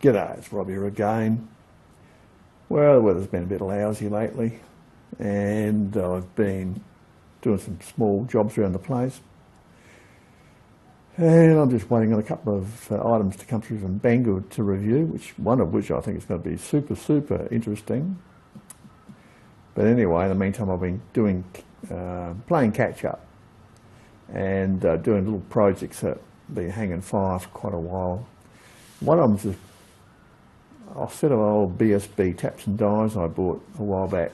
G'day, it's Robbie here again. Well, the weather's been a bit lousy lately, and I've been doing some small jobs around the place, and I'm just waiting on a couple of items to come through from Banggood to review, one of which I think is going to be super interesting. But anyway, in the meantime, I've been doing playing catch up and doing little projects that have been hanging fire for quite a while. One of them's a set of old BSB taps and dies I bought a while back.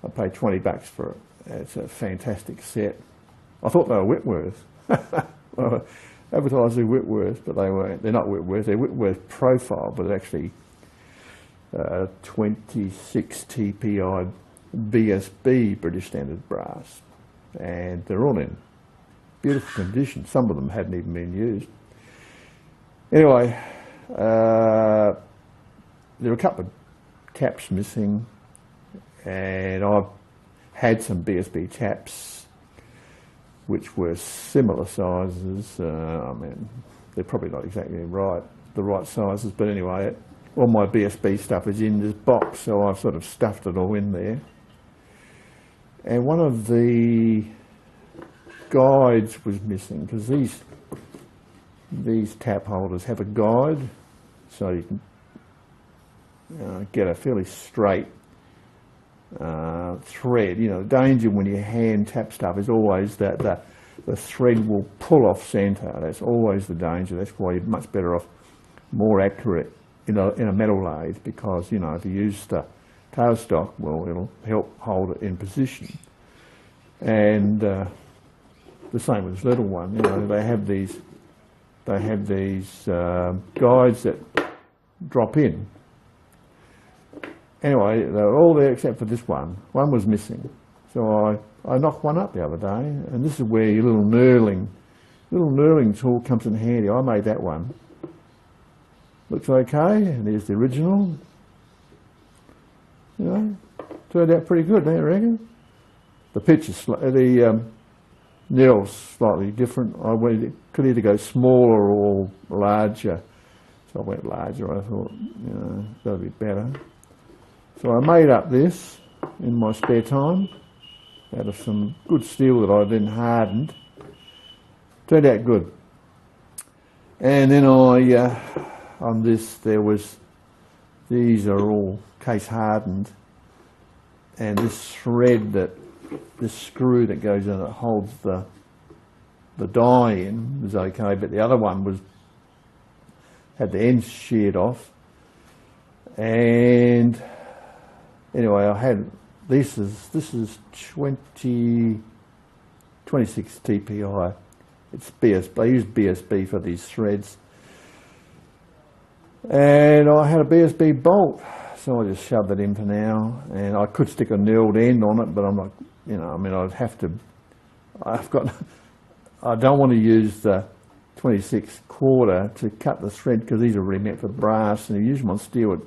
I paid $20 for it. It's a fantastic set. I thought they were Whitworth. Advertising Whitworth, but they weren't. They're not Whitworth. They're Whitworth profile, but they're actually 26 TPI BSB British Standard brass, and they're all in beautiful condition. Some of them hadn't even been used. Anyway, there were a couple of taps missing, and I've had some BSB taps which were similar sizes. I mean, they're probably not exactly the right sizes, but anyway, all my BSB stuff is in this box, so I've sort of stuffed it all in there. And one of the guides was missing, because these tap holders have a guide, so you can get a fairly straight thread. You know, the danger when you hand tap stuff is always that the thread will pull off centre. That's always the danger. That's why you're much better off more accurate in a metal lathe, because, you know, if you use the tailstock, well, it'll help hold it in position. And the same with this little one. You know, they have these guides that drop in. Anyway, they were all there except for this one. One was missing. So I knocked one up the other day, and this is where your little knurling tool comes in handy. I made that one. Looks okay, and here's the original. You know, turned out pretty good, don't you reckon? The pitch is the needle's slightly different. Could either go smaller or larger, so I went larger. I thought, you know, that'll be better. So I made up this in my spare time out of some good steel that I then hardened. Turned out good. And then on this, these are all case hardened, and this thread this screw that goes in that holds the die in was okay, but the other one had the ends sheared off. And anyway, I had this is 26 TPI. It's BSB. I use BSB for these threads. And I had a BSB bolt, so I just shoved it in for now. And I could stick a knurled end on it, but I'm not, you know, I mean, I don't want to use the 26/4 to cut the thread, because these are really meant for brass, and you use them on steel, it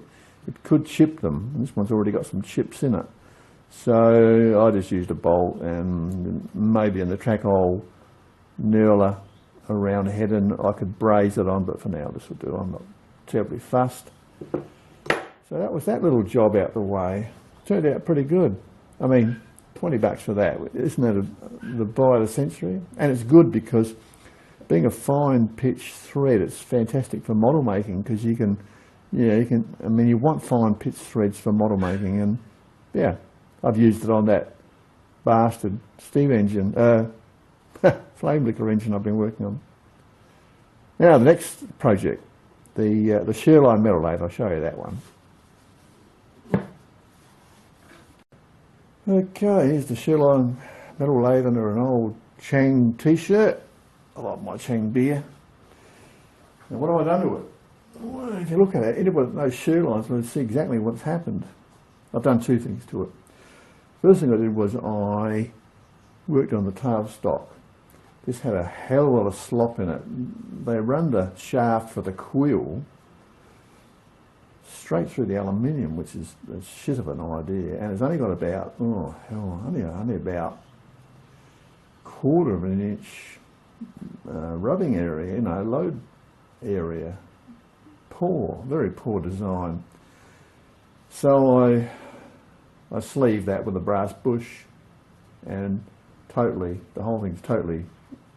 could chip them. And this one's already got some chips in it. So I just used a bolt, and maybe in the track hole knurler around head, and I could braze it on, but for now this will do. I'm not terribly fussed. So that was that little job out the way. Turned out pretty good. I mean, $20 for that. Isn't that the buy of the century? And it's good because being a fine pitch thread, it's fantastic for model making, because you can, I mean, you want fine pitch threads for model making, and yeah, I've used it on that bastard steam engine, flame liquor engine I've been working on. Now the next project, the Knurling metal lathe. I'll show you that one. Okay, here's the Knurling metal lathe under an old Chang t-shirt. I like my Chang beer. Now what have I done to it? Well, if you look at it, anyone that knows Knurlings will see exactly what's happened. I've done two things to it. First thing I did was I worked on the tailstock. This had a hell of a lot of slop in it. They run the shaft for the quill straight through the aluminium, which is a shit of an idea, and it's only got about, only about 1/4 of an inch rubbing area, load area poor, very poor design. So I sleeved that with a brass bush, and totally, the whole thing's totally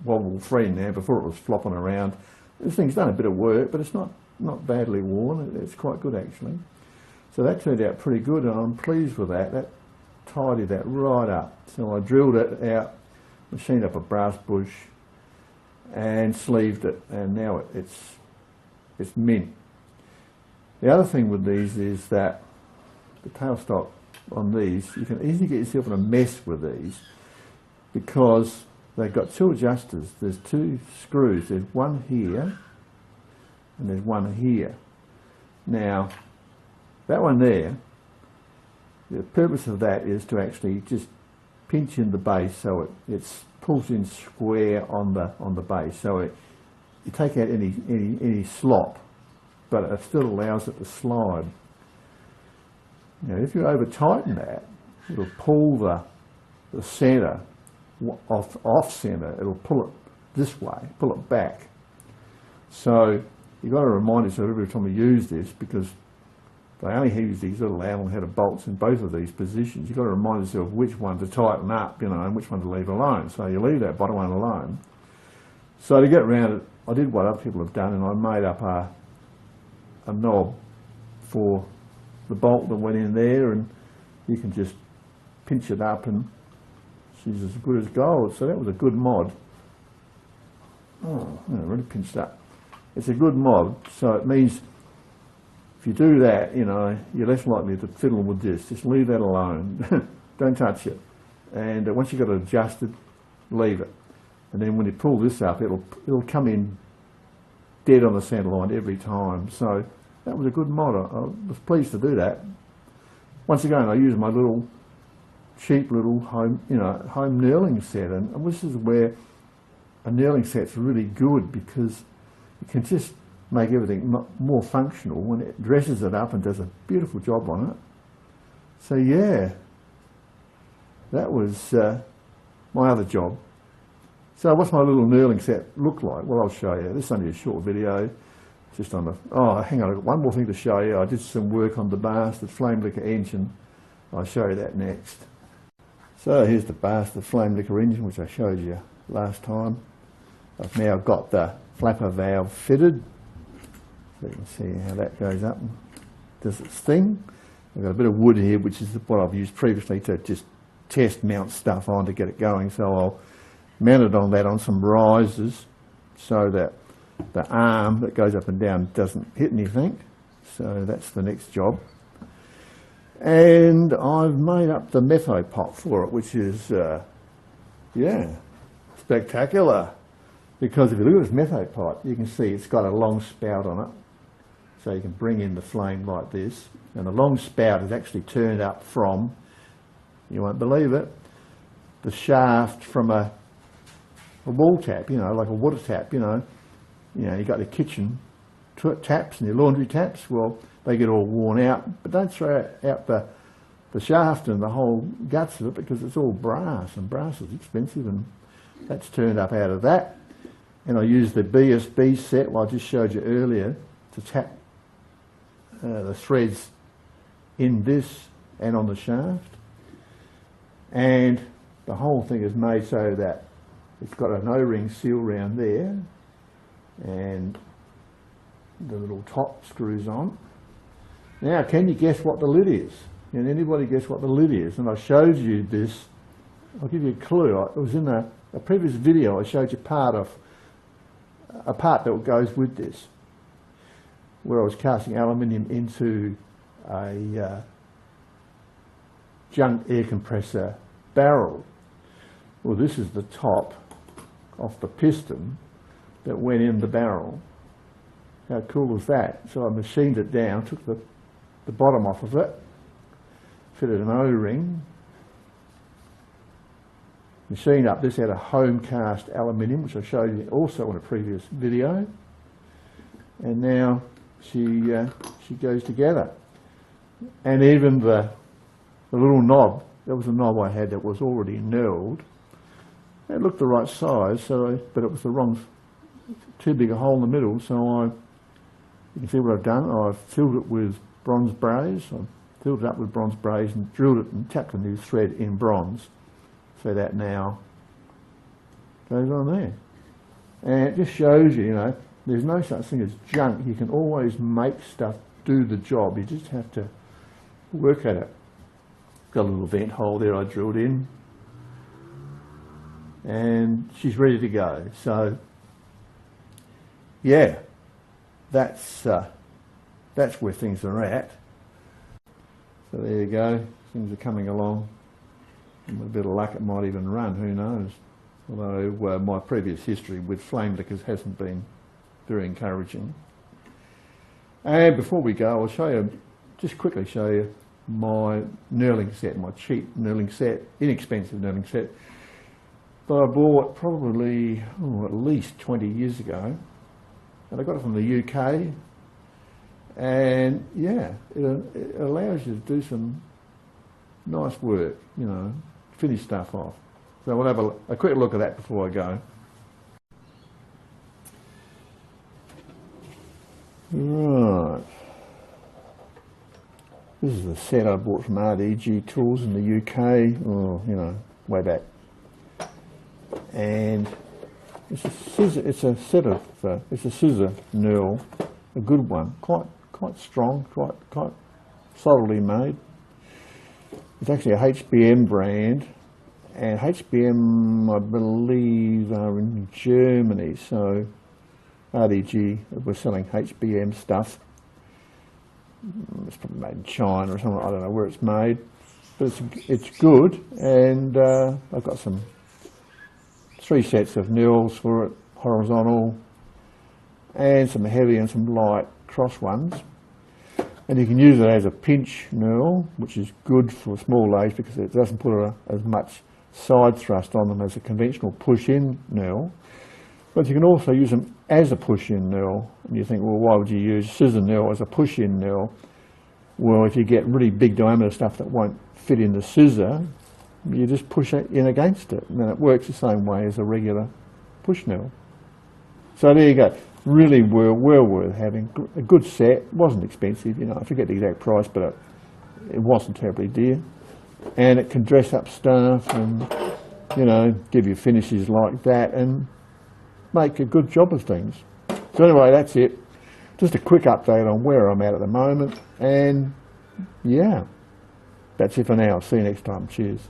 wobble free now. Before it was flopping around. This thing's done a bit of work, but it's not badly worn. It's quite good actually. So that turned out pretty good, and I'm pleased with that. That tidied that right up. So I drilled it out, machined up a brass bush, and sleeved it, and now it's mint. The other thing with these is that the tailstock on these, you can easily get yourself in a mess with these because they've got two adjusters. There's two screws. There's one here and there's one here. Now, that one there, the purpose of that is to actually just pinch in the base so it pulls in square on the base. So you take out any slop, but it still allows it to slide. Now, if you over tighten that, it'll pull the centre off centre. It'll pull it this way, pull it back. So you've got to remind yourself every time you use this, because they only use these little Allen-headed bolts in both of these positions. You've got to remind yourself which one to tighten up, and which one to leave alone. So you leave that bottom one alone. So to get around it, I did what other people have done, and I made up a knob for the bolt that went in there, and you can just pinch it up and she's as good as gold. So that was a good mod. Oh, really pinched up. It's a good mod, so it means if you do that, you're less likely to fiddle with this. Just leave that alone. Don't touch it. And once you've got it adjusted, leave it. And then when you pull this up, it'll come in dead on the centre line every time. So that was a good mod. I was pleased to do that. Once again, I used my little cheap little home knurling set, and this is where a knurling set's really good, because you can just make everything more functional when it dresses it up and does a beautiful job on it. So yeah, that was my other job. So what's my little knurling set look like? Well, I'll show you. This is only a short video. Just on the, oh, hang on, I've got one more thing to show you. I did some work on the bastard flame liquor engine. I'll show you that next. So here's the bastard flame liquor engine, which I showed you last time. I've now got the flapper valve fitted. So you can see how that goes up and does its thing. I've got a bit of wood here, which is what I've used previously to just test mount stuff on to get it going. So I'll mount it on that on some risers so that the arm that goes up and down doesn't hit anything. So that's the next job. And I've made up the metho pot for it, which is, yeah, spectacular. Because if you look at this metho pot, you can see it's got a long spout on it. So you can bring in the flame like this. And the long spout is actually turned up from, you won't believe it, the shaft from a wall tap, like a water tap, you got the kitchen taps and your laundry taps. Well, they get all worn out, but don't throw out the shaft and the whole guts of it, because it's all brass, and brass is expensive, and that's turned up out of that. And I used the BSB set, I just showed you earlier, to tap the threads in this and on the shaft. And the whole thing is made so that it's got an O-ring seal round there, and the little top screws on. Now, can you guess what the lid is? Can anybody guess what the lid is? And I showed you this, I'll give you a clue. It was in a previous video. I showed you a part that goes with this, where I was casting aluminium into a junk air compressor barrel. Well, this is the top off the piston that went in the barrel. How cool is that? So I machined it down, took the bottom off of it, fitted an O-ring, machined up this out of home cast aluminium, which I showed you also in a previous video, and now she goes together. And even the little knob, that was a knob I had that was already knurled. It looked the right size, but it was the wrong, too big a hole in the middle, so I You can see what I've done. I've filled it with bronze braze. I've filled it up with bronze braze and drilled it and tapped a new thread in bronze. So that now goes on there. And it just shows you, you know, there's no such thing as junk. You can always make stuff do the job. You just have to work at it. Got a little vent hole there I drilled in. And she's ready to go. So, yeah, that's where things are at. So there you go. Things are coming along. And with a bit of luck, it might even run. Who knows? Although my previous history with flame lickers hasn't been very encouraging. And before we go, I'll show you, just quickly show you my knurling set, my cheap knurling set, inexpensive knurling set that I bought probably at least 20 years ago. And I got it from the UK. And yeah, it allows you to do some nice work, you know, finish stuff off. So we'll have a quick look at that before I go. Right. This is the set I bought from RDG Tools in the UK, you know, way back. And it's a scissor, it's a scissor knurl, a good one, quite strong, quite solidly made. It's actually a HBM brand, and HBM, I believe, are in Germany, so RDG was selling HBM stuff. It's probably made in China or something, I don't know where it's made, but it's good, and I've got 3 sets of knurls for it, horizontal, and some heavy and some light cross ones. And you can use it as a pinch knurl, which is good for small lathes because it doesn't put as much side thrust on them as a conventional push-in knurl. But you can also use them as a push-in knurl. And you think, well, why would you use scissor knurl as a push-in knurl? Well, if you get really big diameter stuff that won't fit in the scissor, you just push it in against it, and then it works the same way as a regular push knurl. So there you go. Really well worth having. A good set. Wasn't expensive, you know. I forget the exact price, but it wasn't terribly dear. And it can dress up stuff and, you know, give you finishes like that and make a good job of things. So anyway, that's it. Just a quick update on where I'm at the moment. And yeah, that's it for now. See you next time. Cheers.